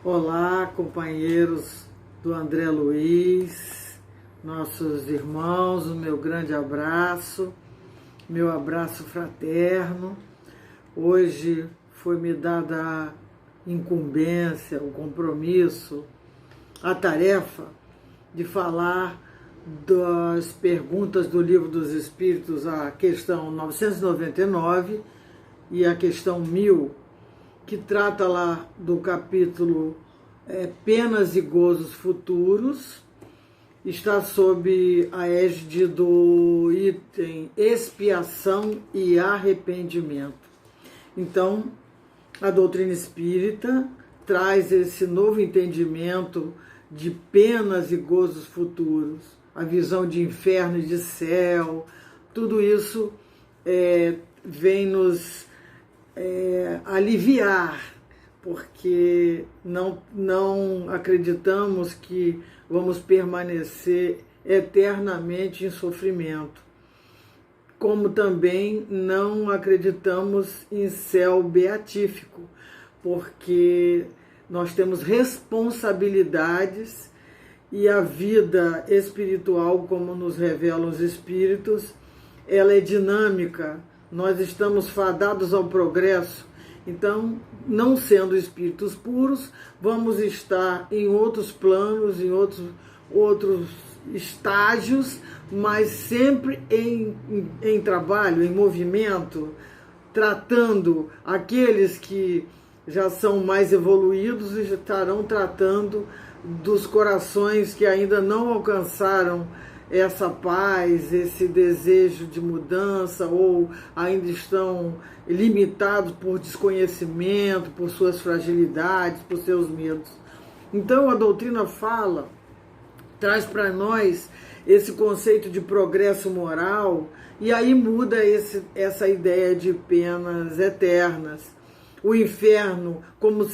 Olá, companheiros do André Luiz, nossos irmãos, o meu grande abraço, meu abraço fraterno. Hoje foi me dada a incumbência, o compromisso, a tarefa de falar das perguntas do Livro dos Espíritos, a questão 999 e a questão 1000, que trata lá do capítulo Penas e Gozos Futuros, está sob a égide do item Expiação e Arrependimento. Então, a doutrina espírita traz esse novo entendimento de penas e gozos futuros, a visão de inferno e de céu, tudo isso vem nos aliviar, porque não acreditamos que vamos permanecer eternamente em sofrimento, como também não acreditamos em céu beatífico, porque nós temos responsabilidades e a vida espiritual, como nos revelam os espíritos, ela é dinâmica. Nós estamos fadados ao progresso, então, não sendo espíritos puros, vamos estar em outros planos, em outros estágios, mas sempre em trabalho, em movimento, tratando aqueles que já são mais evoluídos e estarão tratando dos corações que ainda não alcançaram essa paz, esse desejo de mudança, ou ainda estão limitados por desconhecimento, por suas fragilidades, por seus medos. Então a doutrina traz para nós esse conceito de progresso moral, e aí muda essa ideia de penas eternas. O inferno como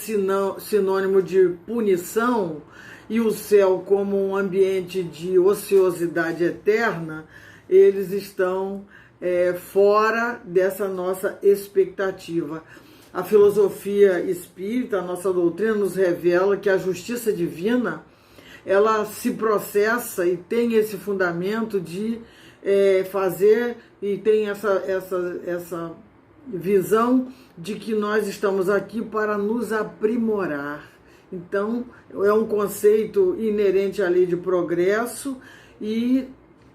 sinônimo de punição, e o céu como um ambiente de ociosidade eterna, eles estão fora dessa nossa expectativa. A filosofia espírita, a nossa doutrina, nos revela que a justiça divina, ela se processa e tem esse fundamento de fazer, e tem essa visão de que nós estamos aqui para nos aprimorar. Então, é um conceito inerente à lei de progresso e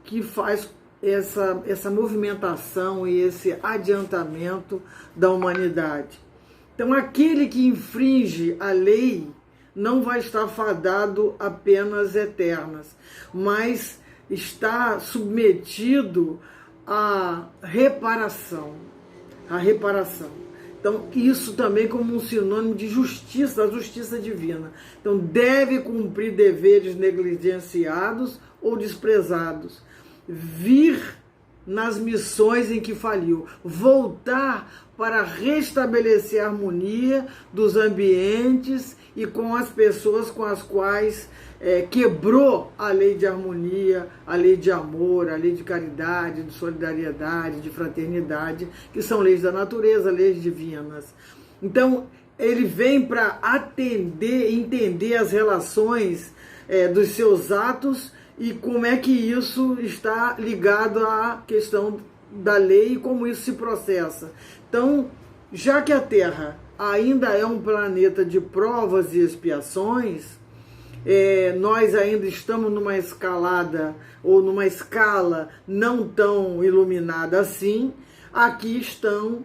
que faz essa movimentação e esse adiantamento da humanidade. Então, aquele que infringe a lei não vai estar fadado a penas eternas, mas está submetido à reparação. Então, isso também como um sinônimo de justiça, da justiça divina. Então, deve cumprir deveres negligenciados ou desprezados. Vir nas missões em que faliu. Voltar para restabelecer a harmonia dos ambientes e com as pessoas com as quais quebrou a lei de harmonia, a lei de amor, a lei de caridade, de solidariedade, de fraternidade, que são leis da natureza, leis divinas. Então, ele vem para atender, entender as relações dos seus atos e como é que isso está ligado à questão da lei e como isso se processa. Então, já que a Terra ainda é um planeta de provas e expiações, nós ainda estamos numa escalada ou numa escala não tão iluminada assim. Aqui estão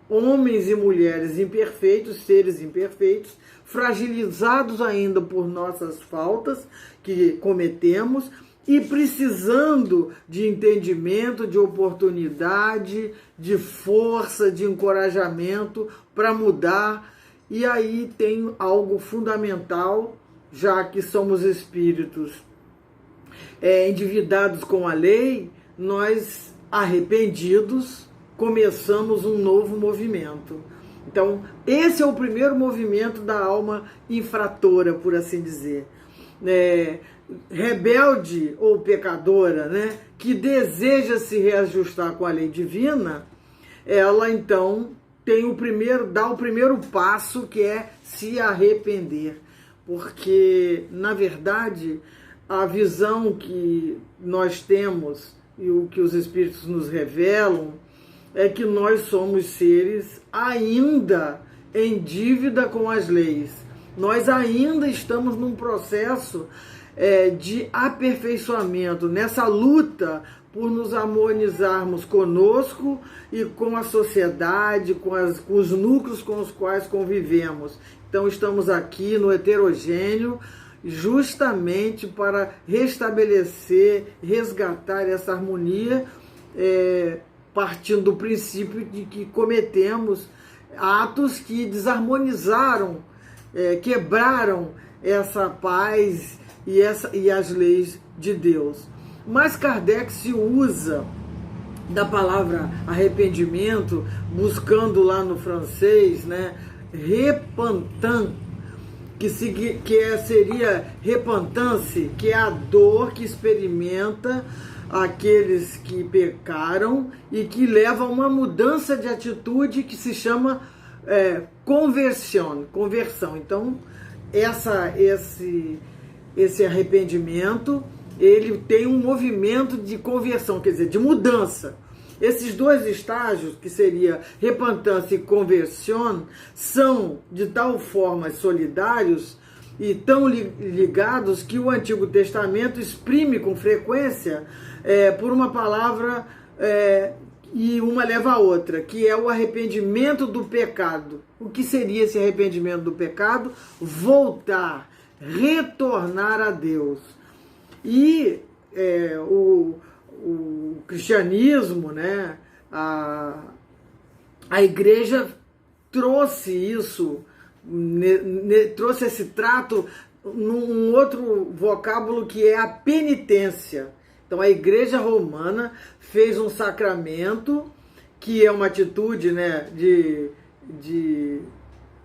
homens e mulheres imperfeitos, seres imperfeitos, fragilizados ainda por nossas faltas que cometemos e precisando de entendimento, de oportunidade, de força, de encorajamento para mudar. E aí tem algo fundamental, já que somos espíritos endividados com a lei, nós, arrependidos, começamos um novo movimento. Então, esse é o primeiro movimento da alma infratora, por assim dizer. Rebelde ou pecadora, que deseja se reajustar com a lei divina, ela então dá o primeiro passo, que é se arrepender. porque, na verdade, a visão que nós temos e o que os Espíritos nos revelam é que nós somos seres ainda em dívida com as leis. Nós ainda estamos num processo de aperfeiçoamento, nessa luta por nos harmonizarmos conosco e com a sociedade, com os núcleos com os quais convivemos. Então estamos aqui no heterogêneo justamente para restabelecer, resgatar essa harmonia, partindo do princípio de que cometemos atos que desarmonizaram, quebraram essa paz e as leis de Deus. Mas Kardec se usa da palavra arrependimento, buscando lá no francês, né, repentant, que seria repentance, que é a dor que experimenta aqueles que pecaram e que leva a uma mudança de atitude que se chama conversão. Então, esse arrependimento, ele tem um movimento de conversão, quer dizer, de mudança. Esses dois estágios, que seria repentance e conversão, são de tal forma solidários e tão ligados que o Antigo Testamento exprime com frequência por uma palavra e uma leva a outra, que é o arrependimento do pecado. O que seria esse arrependimento do pecado? Voltar, retornar a Deus. E o cristianismo, né, a igreja trouxe isso, trouxe esse trato num outro vocábulo que é a penitência. Então a igreja romana fez um sacramento que é uma atitude, né, de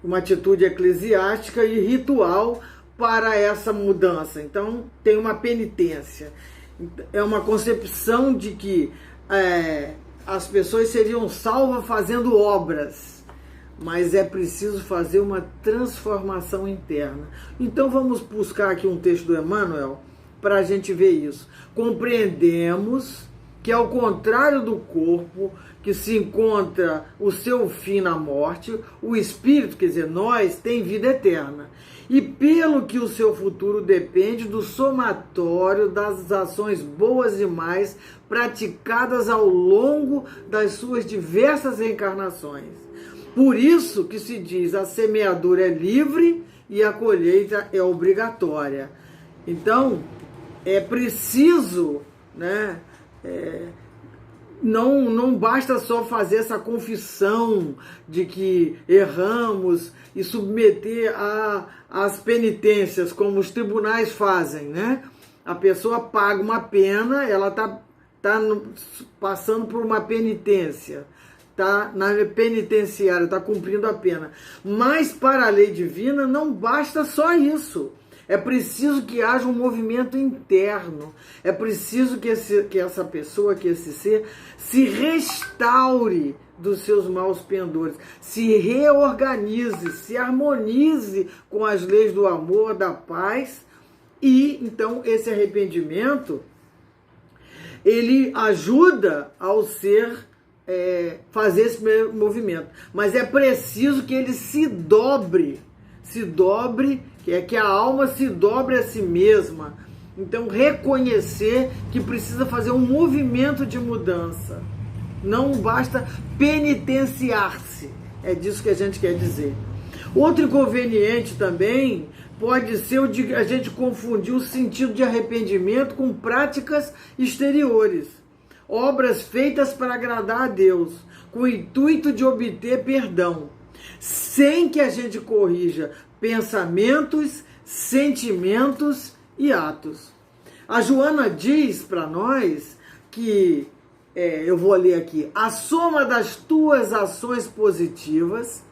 uma atitude eclesiástica e ritual para essa mudança. Então tem uma penitência. É uma concepção de que as pessoas seriam salvas fazendo obras, mas é preciso fazer uma transformação interna. Então vamos buscar aqui um texto do Emmanuel para a gente ver isso. Compreendemos que, ao contrário do corpo, que se encontra o seu fim na morte, o espírito, quer dizer, nós, tem vida eterna. E pelo que o seu futuro depende do somatório das ações boas e más praticadas ao longo das suas diversas reencarnações. Por isso que se diz: a semeadura é livre e a colheita é obrigatória. Então, é preciso, né, não basta só fazer essa confissão de que erramos e submeter às penitências, como os tribunais fazem, né? A pessoa paga uma pena, ela tá passando por uma penitência, tá na penitenciária, está cumprindo a pena. Mas para a lei divina não basta só isso. É preciso que haja um movimento interno. É preciso que essa pessoa, que esse ser, se restaure dos seus maus pendores, se reorganize, se harmonize com as leis do amor, da paz. E então esse arrependimento, ele ajuda ao ser fazer esse movimento. Mas é preciso que ele se dobre, que a alma se dobre a si mesma. Então, reconhecer que precisa fazer um movimento de mudança. Não basta penitenciar-se. É disso que a gente quer dizer. Outro inconveniente também pode ser o de a gente confundir o sentido de arrependimento com práticas exteriores. Obras feitas para agradar a Deus, com o intuito de obter perdão, sem que a gente corrija pensamentos, sentimentos e atos. A Joana diz para nós que, eu vou ler aqui: a soma das tuas ações positivas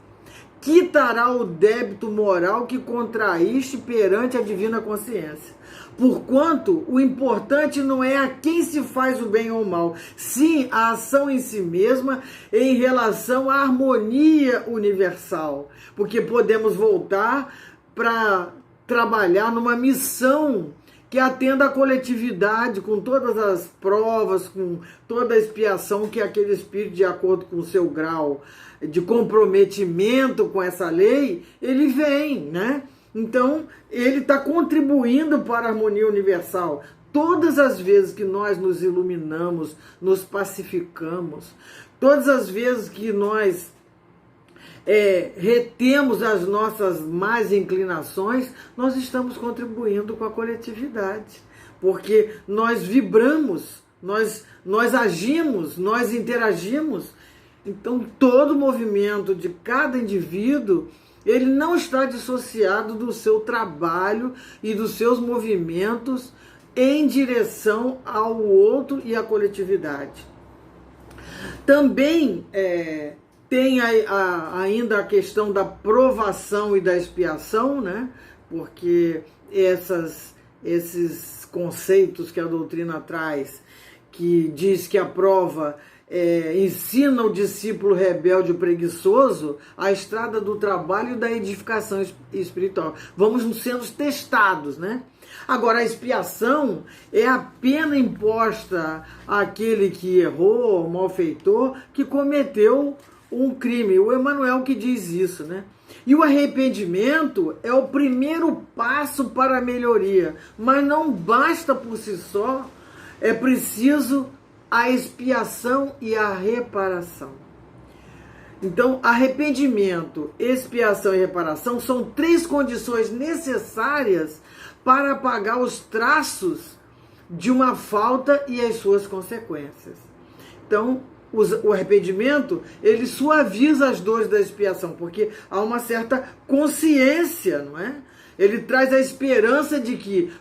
quitará o débito moral que contraíste perante a divina consciência. Porquanto o importante não é a quem se faz o bem ou o mal, sim a ação em si mesma em relação à harmonia universal. Porque podemos voltar para trabalhar numa missão que atenda a coletividade, com todas as provas, com toda a expiação que aquele espírito, de acordo com o seu grau de comprometimento com essa lei, ele vem, né? Então, ele está contribuindo para a harmonia universal. Todas as vezes que nós nos iluminamos, nos pacificamos, todas as vezes que nós retemos as nossas más inclinações, nós estamos contribuindo com a coletividade, porque nós vibramos, nós agimos, nós interagimos. Então, todo movimento de cada indivíduo, ele não está dissociado do seu trabalho e dos seus movimentos em direção ao outro e à coletividade. Também tem ainda a questão da provação e da expiação, né? Porque esses conceitos que a doutrina traz, que diz que a prova ensina o discípulo rebelde e preguiçoso a estrada do trabalho e da edificação espiritual. Vamos sendo testados, né? Agora, a expiação é a pena imposta àquele que errou, malfeitor, que cometeu um crime. O Emmanuel que diz isso, né? E o arrependimento é o primeiro passo para a melhoria, mas não basta por si só, é preciso a expiação e a reparação. Então, arrependimento, expiação e reparação são 3 condições necessárias para apagar os traços de uma falta e as suas consequências. Então, o arrependimento, ele suaviza as dores da expiação, porque há uma certa consciência, não é? Ele traz a esperança de que,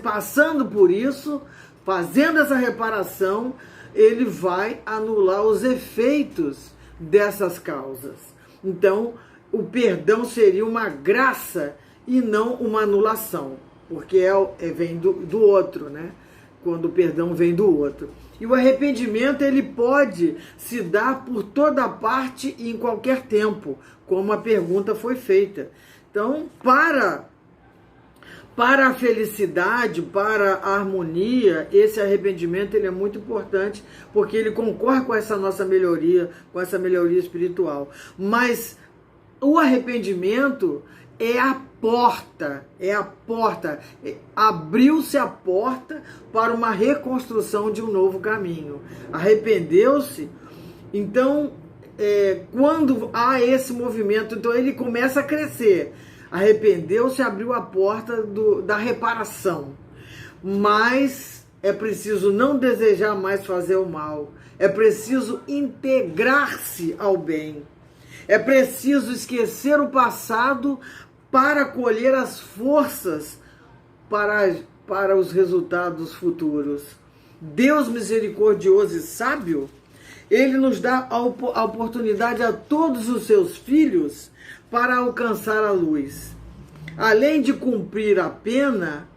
passando por isso, fazendo essa reparação, ele vai anular os efeitos dessas causas. Então, o perdão seria uma graça e não uma anulação, porque vem do outro, né? Quando o perdão vem do outro. E o arrependimento, ele pode se dar por toda parte e em qualquer tempo, como a pergunta foi feita. Então, para a felicidade, para a harmonia, esse arrependimento ele é muito importante, porque ele concorre com essa nossa melhoria, com essa melhoria espiritual. Mas o arrependimento é a porta, abriu-se a porta para uma reconstrução de um novo caminho. Arrependeu-se, então, quando há esse movimento, então ele começa a crescer. Arrependeu-se, abriu a porta da reparação. Mas é preciso não desejar mais fazer o mal. É preciso integrar-se ao bem. É preciso esquecer o passado para colher as forças para os resultados futuros. Deus misericordioso e sábio, ele nos dá a oportunidade a todos os seus filhos para alcançar a luz. Além de cumprir a pena,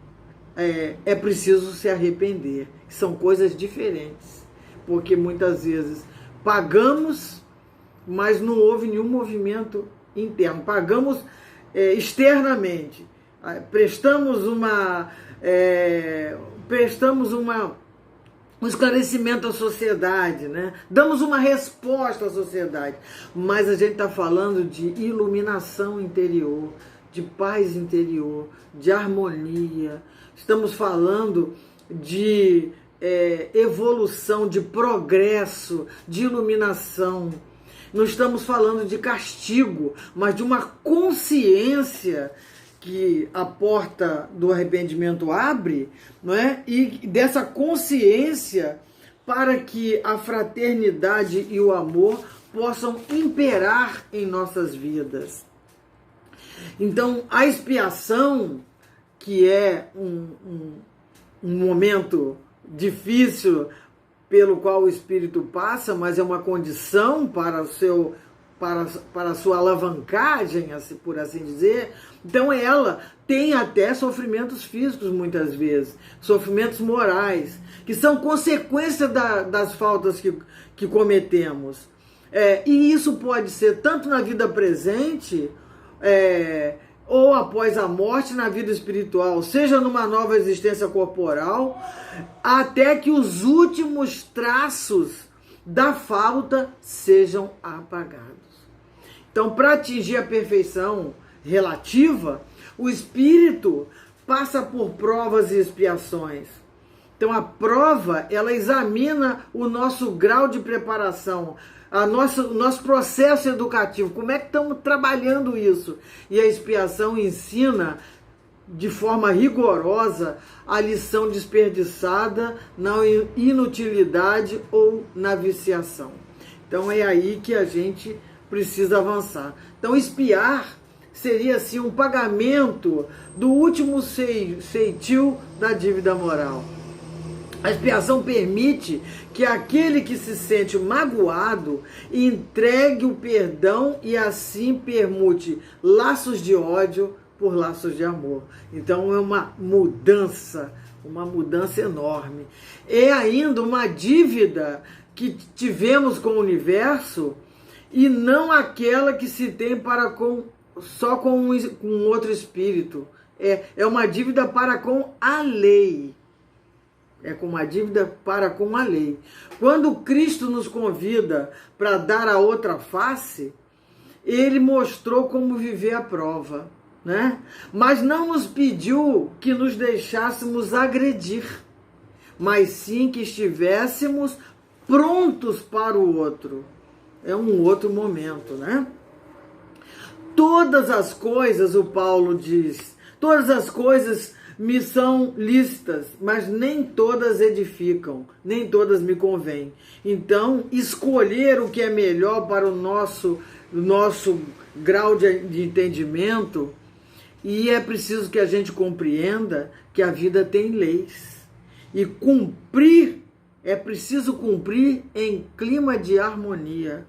é preciso se arrepender. São coisas diferentes, porque muitas vezes pagamos, mas não houve nenhum movimento interno. Pagamos externamente, prestamos um esclarecimento à sociedade, né? Damos uma resposta à sociedade, mas a gente está falando de iluminação interior, de paz interior, de harmonia. Estamos falando de evolução, de progresso, de iluminação. Não estamos falando de castigo, mas de uma consciência que a porta do arrependimento abre, não é? E dessa consciência para que a fraternidade e o amor possam imperar em nossas vidas. Então, a expiação, que é um momento difícil pelo qual o espírito passa, mas é uma condição para a sua alavancagem, por assim dizer. Então ela tem até sofrimentos físicos muitas vezes, sofrimentos morais, que são consequência das faltas que cometemos. E isso pode ser tanto na vida presente, ou após a morte na vida espiritual, seja numa nova existência corporal, até que os últimos traços da falta sejam apagados. Então, para atingir a perfeição relativa, o espírito passa por provas e expiações. Então, a prova, ela examina o nosso grau de preparação, o nosso processo educativo, como é que estamos trabalhando isso. E a expiação ensina de forma rigorosa a lição desperdiçada na inutilidade ou na viciação. Então é aí que a gente precisa avançar. Então expiar seria assim um pagamento do último ceitil da dívida moral. A expiação permite que aquele que se sente magoado entregue o perdão e assim permute laços de ódio por laços de amor. Então é uma mudança enorme. É ainda uma dívida que tivemos com o universo e não aquela que se tem para só com outro espírito. É uma dívida para com a lei. É com uma dívida para com a lei. Quando Cristo nos convida para dar a outra face, ele mostrou como viver a prova, né? Mas não nos pediu que nos deixássemos agredir, mas sim que estivéssemos prontos para o outro. É um outro momento, né? Todas as coisas, o Paulo diz, todas as coisas me são lícitas, mas nem todas edificam, nem todas me convêm. Então, escolher o que é melhor para o nosso grau de entendimento, e é preciso que a gente compreenda que a vida tem leis. E é preciso cumprir em clima de harmonia.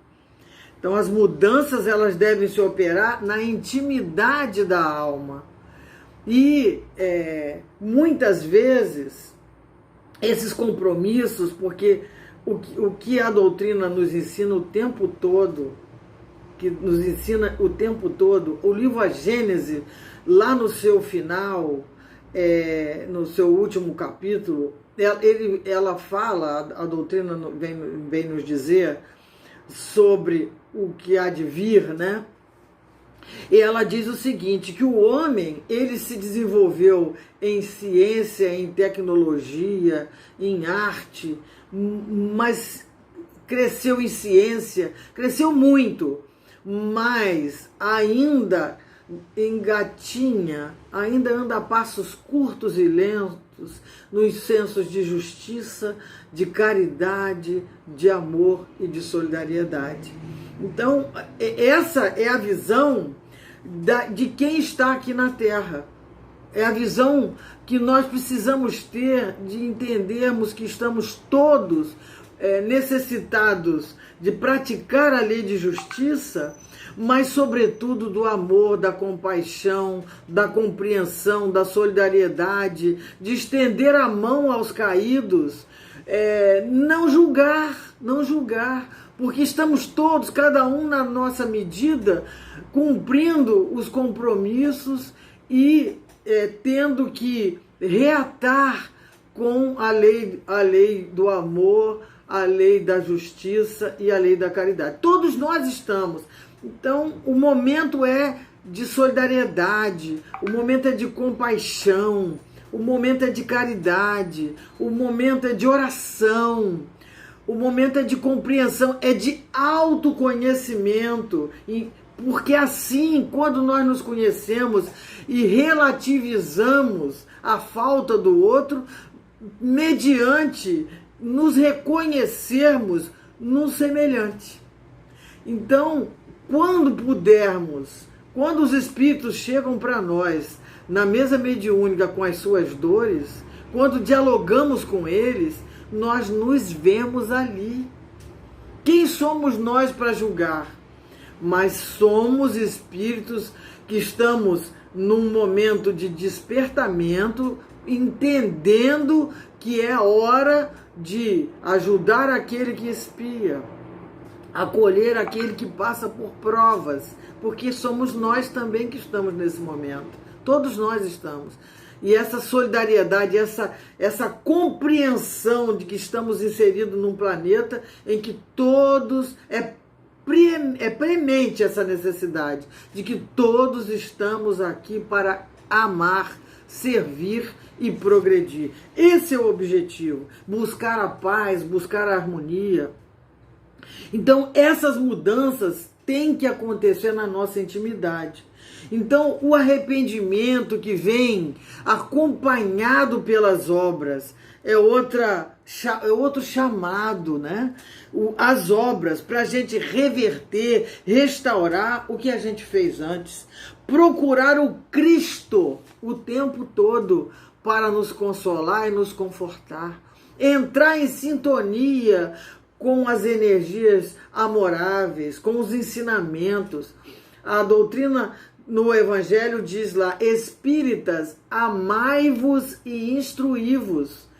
Então, as mudanças elas devem se operar na intimidade da alma. E muitas vezes esses compromissos, porque o que a doutrina nos ensina o tempo todo, o livro A Gênese, lá no seu final, no seu último capítulo, ela fala, a doutrina vem nos dizer sobre o que há de vir, né? E ela diz o seguinte, que o homem, ele se desenvolveu em ciência, em tecnologia, em arte, mas cresceu em ciência, cresceu muito, mas ainda engatinha, ainda anda a passos curtos e lentos nos sensos de justiça, de caridade, de amor e de solidariedade. Então, essa é a visão de quem está aqui na Terra. É a visão que nós precisamos ter de entendermos que estamos todos necessitados de praticar a lei de justiça, mas, sobretudo, do amor, da compaixão, da compreensão, da solidariedade, de estender a mão aos caídos, não julgar, porque estamos todos, cada um na nossa medida, cumprindo os compromissos e tendo que reatar com a lei do amor, a lei da justiça e a lei da caridade. Todos nós estamos. Então, o momento é de solidariedade, o momento é de compaixão, o momento é de caridade, o momento é de oração, o momento é de compreensão, é de autoconhecimento. Porque assim, quando nós nos conhecemos e relativizamos a falta do outro, mediante nos reconhecermos no semelhante. Então, quando pudermos, quando os espíritos chegam para nós na mesa mediúnica com as suas dores, quando dialogamos com eles, nós nos vemos ali. Quem somos nós para julgar? Mas somos espíritos que estamos num momento de despertamento, entendendo que é hora de ajudar aquele que expia. acolher aquele que passa por provas, porque somos nós também que estamos nesse momento. Todos nós estamos. E essa solidariedade, essa compreensão de que estamos inseridos num planeta em que todos, é premente essa necessidade de que todos estamos aqui para amar, servir e progredir. Esse é o objetivo, buscar a paz, buscar a harmonia. Então, essas mudanças têm que acontecer na nossa intimidade. Então, o arrependimento que vem acompanhado pelas obras é outro chamado, né? As obras para a gente reverter, restaurar o que a gente fez antes. Procurar o Cristo o tempo todo para nos consolar e nos confortar. Entrar em sintonia com as energias amoráveis, com os ensinamentos. A doutrina no Evangelho diz lá: espíritas, amai-vos e instruí-vos.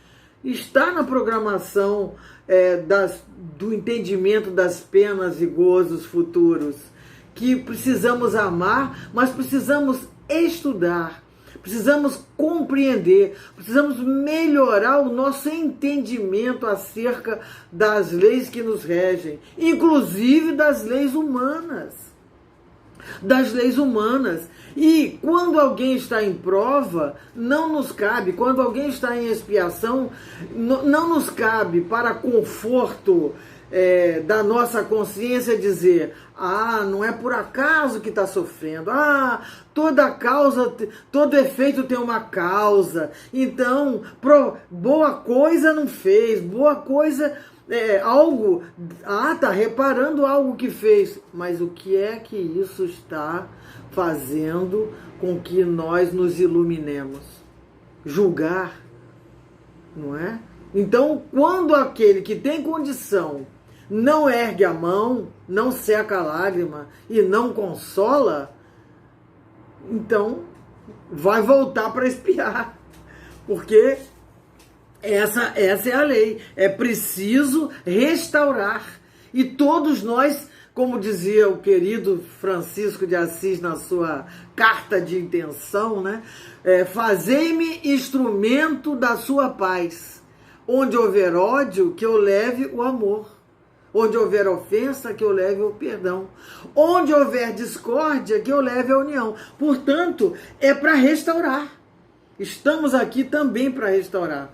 Está na programação do entendimento das penas e gozos futuros, que precisamos amar, mas precisamos estudar, precisamos compreender, precisamos melhorar o nosso entendimento acerca das leis que nos regem, inclusive das leis humanas. E quando alguém está em prova, não nos cabe, quando alguém está em expiação, não nos cabe, para conforto da nossa consciência, dizer: não é por acaso que está sofrendo, toda causa, todo efeito tem uma causa, então boa coisa não fez, boa coisa algo, tá reparando algo que fez, mas o que é que isso está fazendo com que nós nos iluminemos? Julgar, não é? Então, quando aquele que tem condição não ergue a mão, não seca a lágrima e não consola, então vai voltar para espiar, porque essa é a lei. É preciso restaurar. E todos nós, como dizia o querido Francisco de Assis na sua carta de intenção, né? Fazei-me instrumento da sua paz. Onde houver ódio, que eu leve o amor. Onde houver ofensa, que eu leve o perdão. Onde houver discórdia, que eu leve a união. Portanto, é para restaurar. Estamos aqui também para restaurar.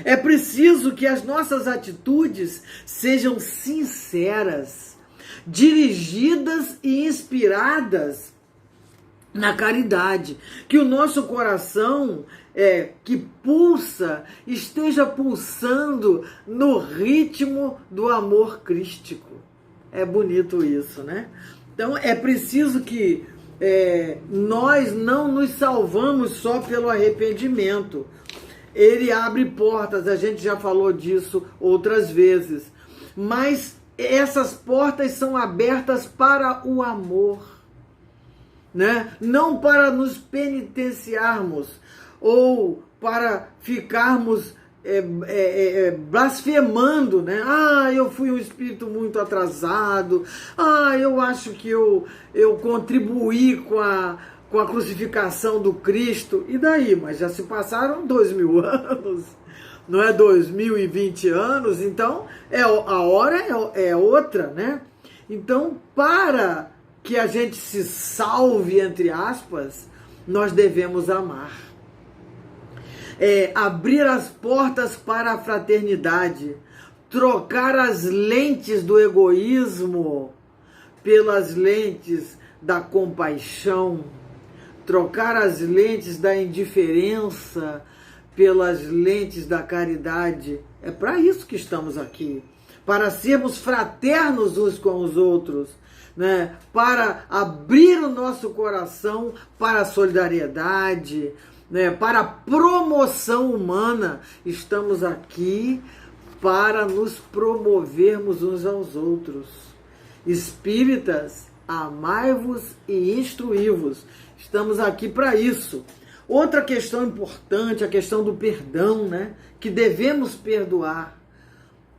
É preciso que as nossas atitudes sejam sinceras, dirigidas e inspiradas na caridade. Que o nosso coração, que pulsa, esteja pulsando no ritmo do amor crístico. É bonito isso, né? Então é preciso que nós não nos salvamos só pelo arrependimento. Ele abre portas, a gente já falou disso outras vezes, mas essas portas são abertas para o amor, né? Não para nos penitenciarmos ou para ficarmos blasfemando, né? Eu fui um espírito muito atrasado, eu acho que eu contribuí com a crucificação do Cristo. E daí? Mas já se passaram 2000 anos, não é 2020 anos, então a hora é outra, né? Então, para que a gente se salve, entre aspas, nós devemos amar. Abrir as portas para a fraternidade, trocar as lentes do egoísmo pelas lentes da compaixão, trocar as lentes da indiferença pelas lentes da caridade. É para isso que estamos aqui, para sermos fraternos uns com os outros, né? Para abrir o nosso coração para a solidariedade, né? Para a promoção humana. Estamos aqui para nos promovermos uns aos outros. Espíritas, amai-vos e instruí-vos. Estamos aqui para isso. Outra questão importante, a questão do perdão, né? Que devemos perdoar.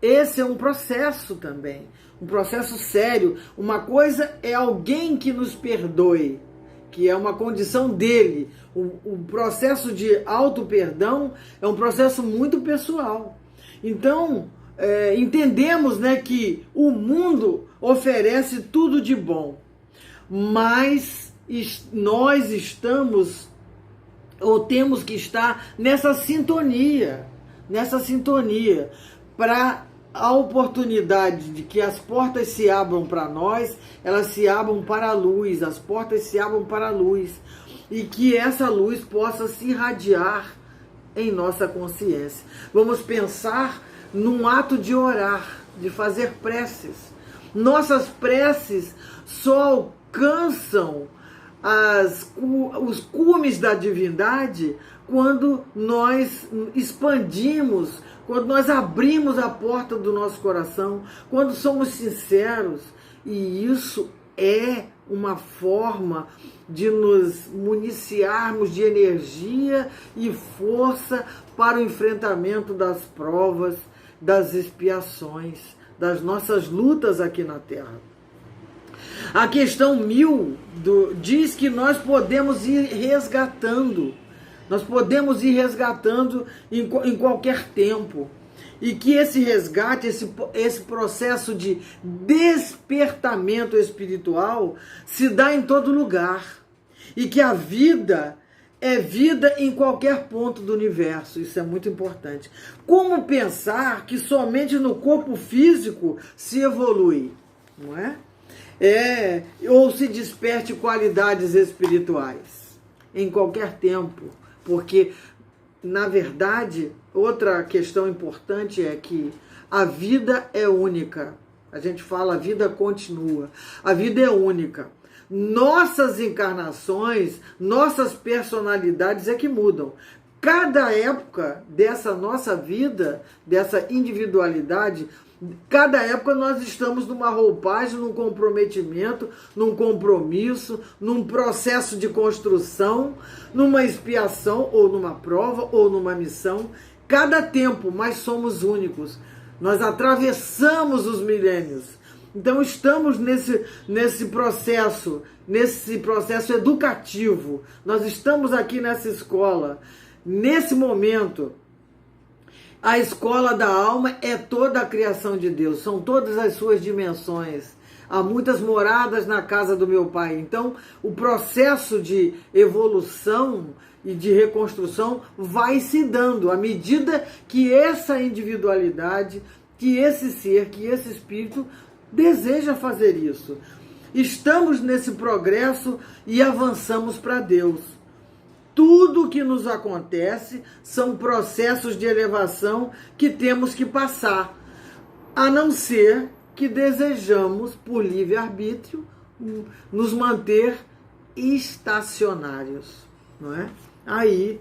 esse é um processo também, um processo sério. Uma coisa é alguém que nos perdoe, que é uma condição dele. O processo de auto-perdão é um processo muito pessoal. Então, entendemos, né, que o mundo oferece tudo de bom, mas nós estamos, ou temos que estar nessa sintonia para a oportunidade de que as portas se abram para nós, elas se abram para a luz, as portas se abram para a luz, e que essa luz possa se irradiar em nossa consciência. Vamos pensar num ato de orar, de fazer preces. Nossas preces só alcançam os cumes da divindade quando nós expandimos, quando nós abrimos a porta do nosso coração, quando somos sinceros. E isso é uma forma de nos municiarmos de energia e força para o enfrentamento das provas, das expiações, das nossas lutas aqui na Terra. A questão 1000 diz que nós podemos ir resgatando. Nós podemos ir resgatando em qualquer tempo. E que esse resgate, esse processo de despertamento espiritual se dá em todo lugar. E que a vida é vida em qualquer ponto do universo. Isso é muito importante. Como pensar que somente no corpo físico se evolui, não é? Ou se desperte qualidades espirituais em qualquer tempo, porque, na verdade, outra questão importante é que a vida é única. A gente fala, a vida continua. A vida é única. Nossas encarnações, nossas personalidades é que mudam. Cada época dessa nossa vida, dessa individualidade, cada época nós estamos numa roupagem, num comprometimento, num compromisso, num processo de construção, numa expiação, ou numa prova, ou numa missão. Cada tempo, mas somos únicos. Nós atravessamos os milênios. Então estamos nesse processo educativo. Nós estamos aqui nessa escola. Nesse momento, a escola da alma é toda a criação de Deus, são todas as suas dimensões. Há muitas moradas na casa do meu Pai. Então, o processo de evolução e de reconstrução vai se dando à medida que essa individualidade, que esse ser, que esse espírito deseja fazer isso. Estamos nesse progresso e avançamos para Deus. Tudo o que nos acontece são processos de elevação que temos que passar, a não ser que desejamos, por livre-arbítrio, nos manter estacionários, não é? Aí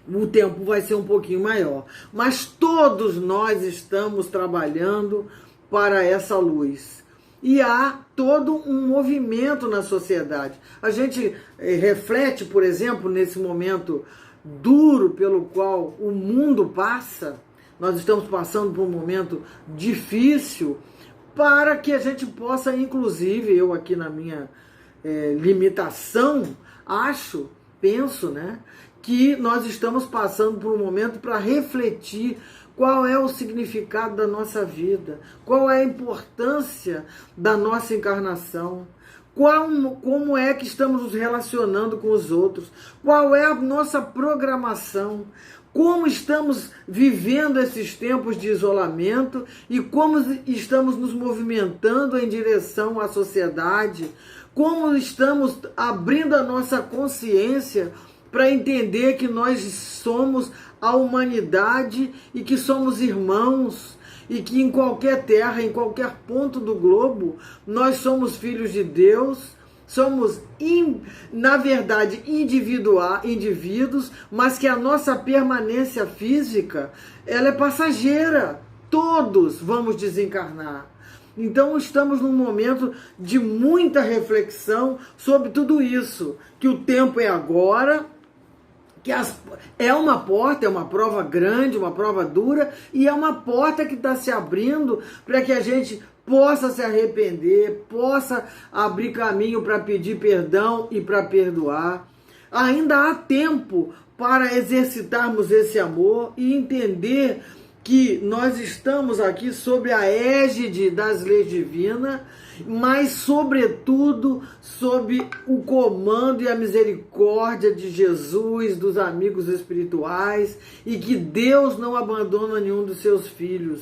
o tempo vai ser um pouquinho maior. Mas todos nós estamos trabalhando para essa luz. E há todo um movimento na sociedade. A gente reflete, por exemplo, nesse momento duro pelo qual o mundo passa. Nós estamos passando por um momento difícil, para que a gente possa, inclusive, eu aqui na minha limitação, penso, né, que nós estamos passando por um momento para refletir qual é o significado da nossa vida, qual é a importância da nossa encarnação, como é que estamos nos relacionando com os outros, qual é a nossa programação, como estamos vivendo esses tempos de isolamento e como estamos nos movimentando em direção à sociedade, como estamos abrindo a nossa consciência para entender que nós somos a humanidade e que somos irmãos e que em qualquer terra, em qualquer ponto do globo, nós somos filhos de Deus, somos, na verdade, indivíduos, mas que a nossa permanência física, ela é passageira. Todos vamos desencarnar. Então estamos num momento de muita reflexão sobre tudo isso, que o tempo é agora, é uma porta, é uma prova grande, uma prova dura, e é uma porta que está se abrindo para que a gente possa se arrepender, possa abrir caminho para pedir perdão e para perdoar. Ainda há tempo para exercitarmos esse amor e entender que nós estamos aqui sob a égide das leis divinas, mas, sobretudo, sob o comando e a misericórdia de Jesus, dos amigos espirituais, e que Deus não abandona nenhum dos seus filhos,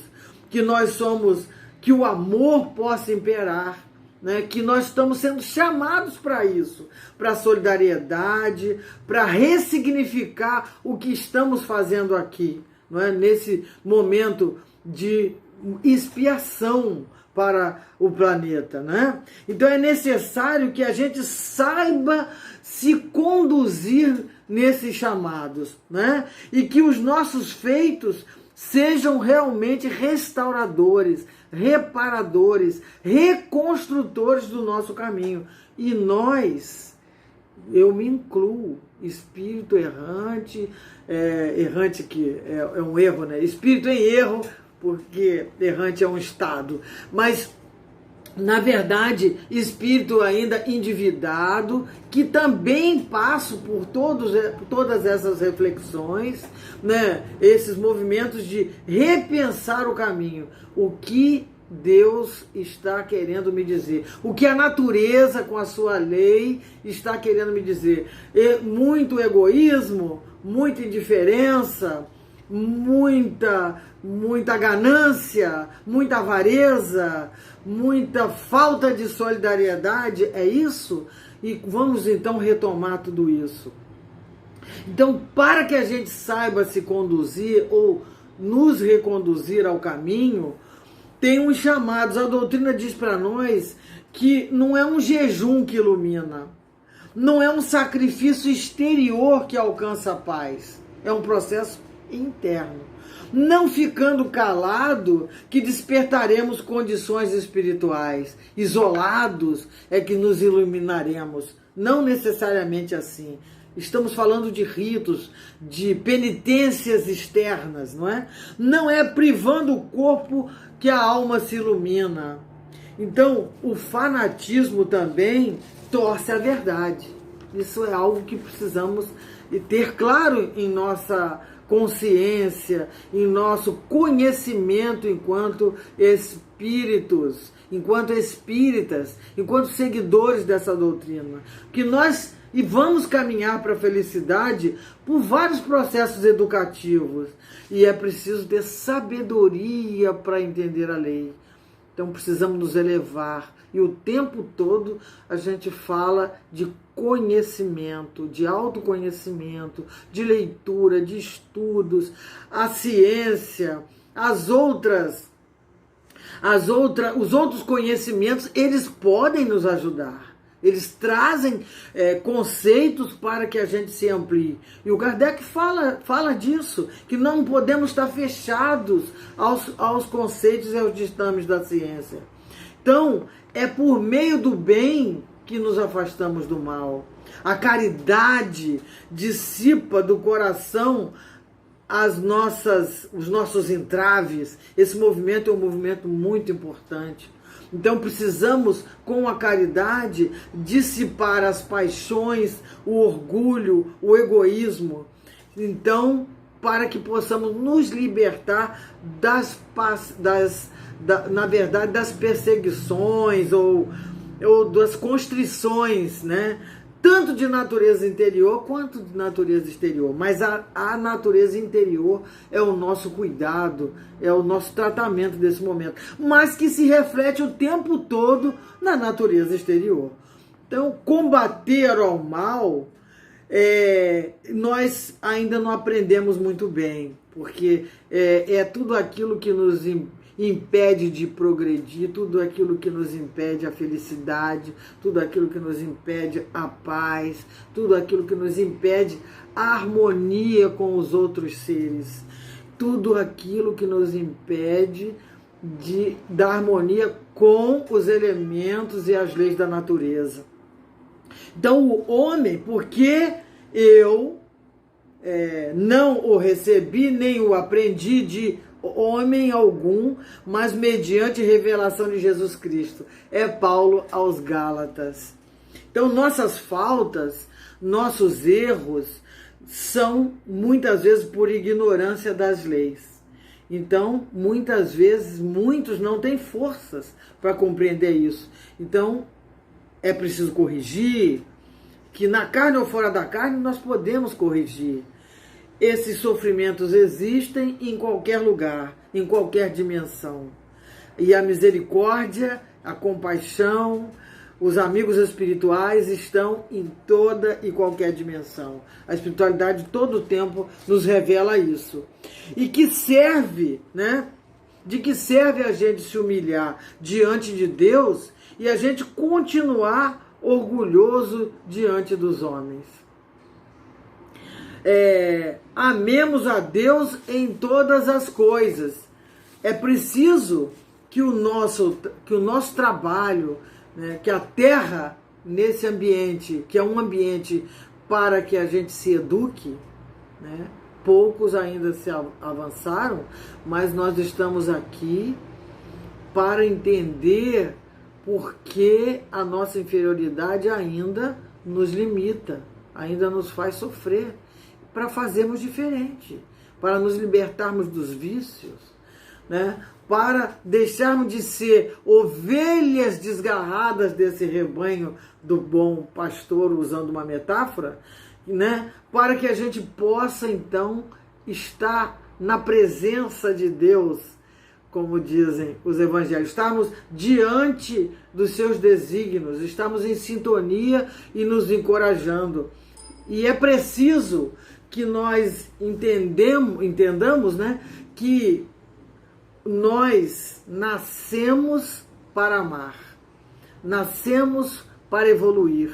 que nós somos, que o amor possa imperar, né? Que nós estamos sendo chamados para isso, para a solidariedade, para ressignificar o que estamos fazendo aqui, não é? Nesse momento de expiação para o planeta, né? Então é necessário que a gente saiba se conduzir nesses chamados, né? E que os nossos feitos sejam realmente restauradores, reparadores, reconstrutores do nosso caminho. E nós, eu me incluo, espírito errante, errante que é um erro, né? Espírito em erro, porque errante é um estado, mas na verdade espírito ainda endividado, que também passo por todas essas reflexões, né? Esses movimentos de repensar o caminho, o que Deus está querendo me dizer, o que a natureza com a sua lei está querendo me dizer. Muito egoísmo, muita indiferença, muita ganância, muita avareza, muita falta de solidariedade, é isso? E vamos então retomar tudo isso. Então, para que a gente saiba se conduzir ou nos reconduzir ao caminho, tem uns chamados. A doutrina diz para nós que não é um jejum que ilumina, não é um sacrifício exterior que alcança a paz, é um processo interno. Não ficando calado que despertaremos condições espirituais. Isolados é que nos iluminaremos. Não necessariamente assim. Estamos falando de ritos, de penitências externas, não é? Não é privando o corpo que a alma se ilumina. Então, o fanatismo também torce a verdade. Isso é algo que precisamos ter claro em nossa consciência, em nosso conhecimento enquanto espíritos, enquanto espíritas, enquanto seguidores dessa doutrina. Que nós vamos caminhar para a felicidade por vários processos educativos. E é preciso ter sabedoria para entender a lei. Então precisamos nos elevar. E o tempo todo a gente fala de conhecimento, de autoconhecimento, de leitura, de estudos, a ciência, os outros conhecimentos, eles podem nos ajudar. Eles trazem conceitos para que a gente se amplie. E o Kardec fala disso, que não podemos estar fechados aos conceitos e aos ditames da ciência. Então, é por meio do bem que nos afastamos do mal. A caridade dissipa do coração os nossos entraves. Esse movimento é um movimento muito importante. Então precisamos, com a caridade, dissipar as paixões, o orgulho, o egoísmo. Então, para que possamos nos libertar das perseguições ou das constrições, né? Tanto de natureza interior quanto de natureza exterior. Mas a natureza interior é o nosso cuidado, é o nosso tratamento desse momento, mas que se reflete o tempo todo na natureza exterior. Então, combater ao mal, nós ainda não aprendemos muito bem, porque é tudo aquilo que nos impede de progredir, tudo aquilo que nos impede a felicidade, tudo aquilo que nos impede a paz, tudo aquilo que nos impede a harmonia com os outros seres, tudo aquilo que nos impede da harmonia com os elementos e as leis da natureza. Então o homem, porque eu não o recebi, nem o aprendi de homem algum, mas mediante revelação de Jesus Cristo. É Paulo aos Gálatas. Então, nossas faltas, nossos erros, são muitas vezes por ignorância das leis. Então, muitas vezes, muitos não têm forças para compreender isso. Então, é preciso corrigir, que na carne ou fora da carne nós podemos corrigir. Esses sofrimentos existem em qualquer lugar, em qualquer dimensão. E a misericórdia, a compaixão, os amigos espirituais estão em toda e qualquer dimensão. A espiritualidade todo o tempo nos revela isso. E que serve, né? De que serve a gente se humilhar diante de Deus e a gente continuar orgulhoso diante dos homens. Amemos a Deus em todas as coisas. É preciso que o nosso trabalho, né, que a terra nesse ambiente, que é um ambiente para que a gente se eduque, né? Poucos ainda se avançaram, mas nós estamos aqui para entender por que a nossa inferioridade ainda nos limita, ainda nos faz sofrer, para fazermos diferente, para nos libertarmos dos vícios, né? Para deixarmos de ser ovelhas desgarradas desse rebanho do bom pastor, usando uma metáfora, né? Para que a gente possa, então, estar na presença de Deus, como dizem os evangelhos, estarmos diante dos seus desígnios, estamos em sintonia e nos encorajando. E é preciso que nós entendamos, né, que nós nascemos para amar, nascemos para evoluir,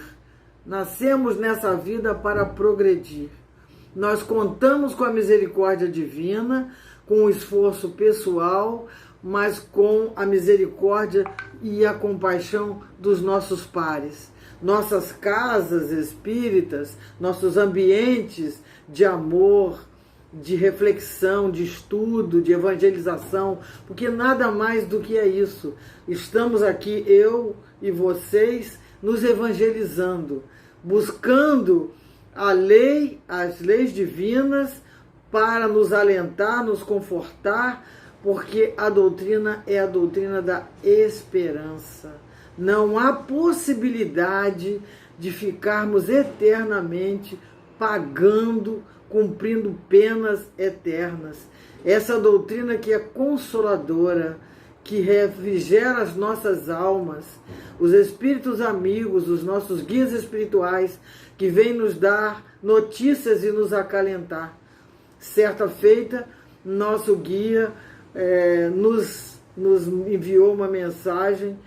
nascemos nessa vida para progredir. Nós contamos com a misericórdia divina, com o esforço pessoal, mas com a misericórdia e a compaixão dos nossos pares. Nossas casas espíritas, nossos ambientes de amor, de reflexão, de estudo, de evangelização, porque nada mais do que é isso. Estamos aqui, eu e vocês, nos evangelizando, buscando a lei, as leis divinas, para nos alentar, nos confortar, porque a doutrina é a doutrina da esperança. Não há possibilidade de ficarmos eternamente pagando, cumprindo penas eternas. Essa doutrina que é consoladora, que refrigera as nossas almas, os espíritos amigos, os nossos guias espirituais, que vêm nos dar notícias e nos acalentar. Certa feita, nosso guia nos enviou uma mensagem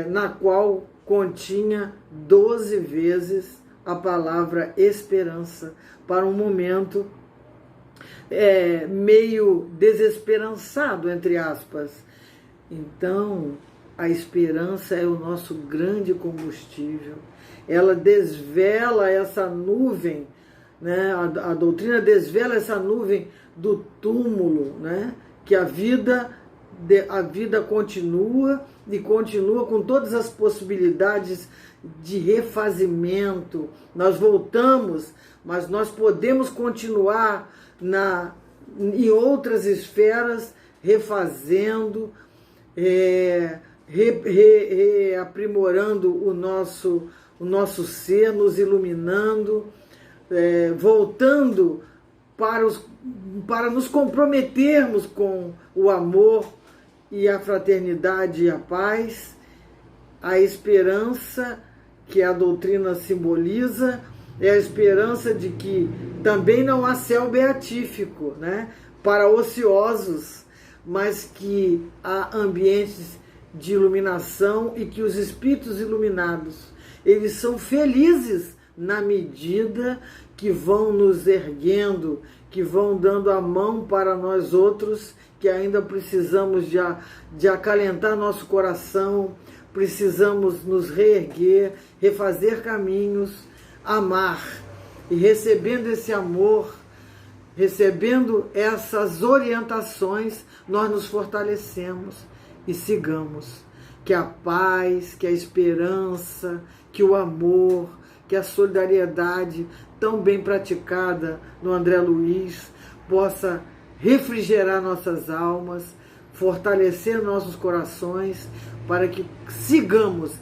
na qual continha 12 vezes a palavra esperança, para um momento meio desesperançado, entre aspas. Então, a esperança é o nosso grande combustível. Ela desvela essa nuvem, né? A doutrina desvela essa nuvem do túmulo, né? Que a vida continua e continua com todas as possibilidades de refazimento. Nós voltamos, mas nós podemos continuar em outras esferas, refazendo, aprimorando o nosso ser, nos iluminando, voltando para nos comprometermos com o amor e a fraternidade e a paz, a esperança que a doutrina simboliza, é a esperança de que também não há céu beatífico, né, para ociosos, mas que há ambientes de iluminação e que os espíritos iluminados, eles são felizes na medida que vão nos erguendo, que vão dando a mão para nós outros, que ainda precisamos de acalentar nosso coração, precisamos nos reerguer, refazer caminhos, amar. E recebendo esse amor, recebendo essas orientações, nós nos fortalecemos e sigamos. Que a paz, que a esperança, que o amor, que a solidariedade tão bem praticada no André Luiz possa refrigerar nossas almas, fortalecer nossos corações, para que sigamos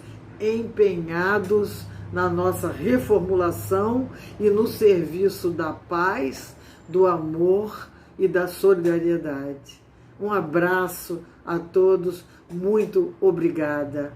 empenhados na nossa reformulação e no serviço da paz, do amor e da solidariedade. Um abraço a todos, muito obrigada.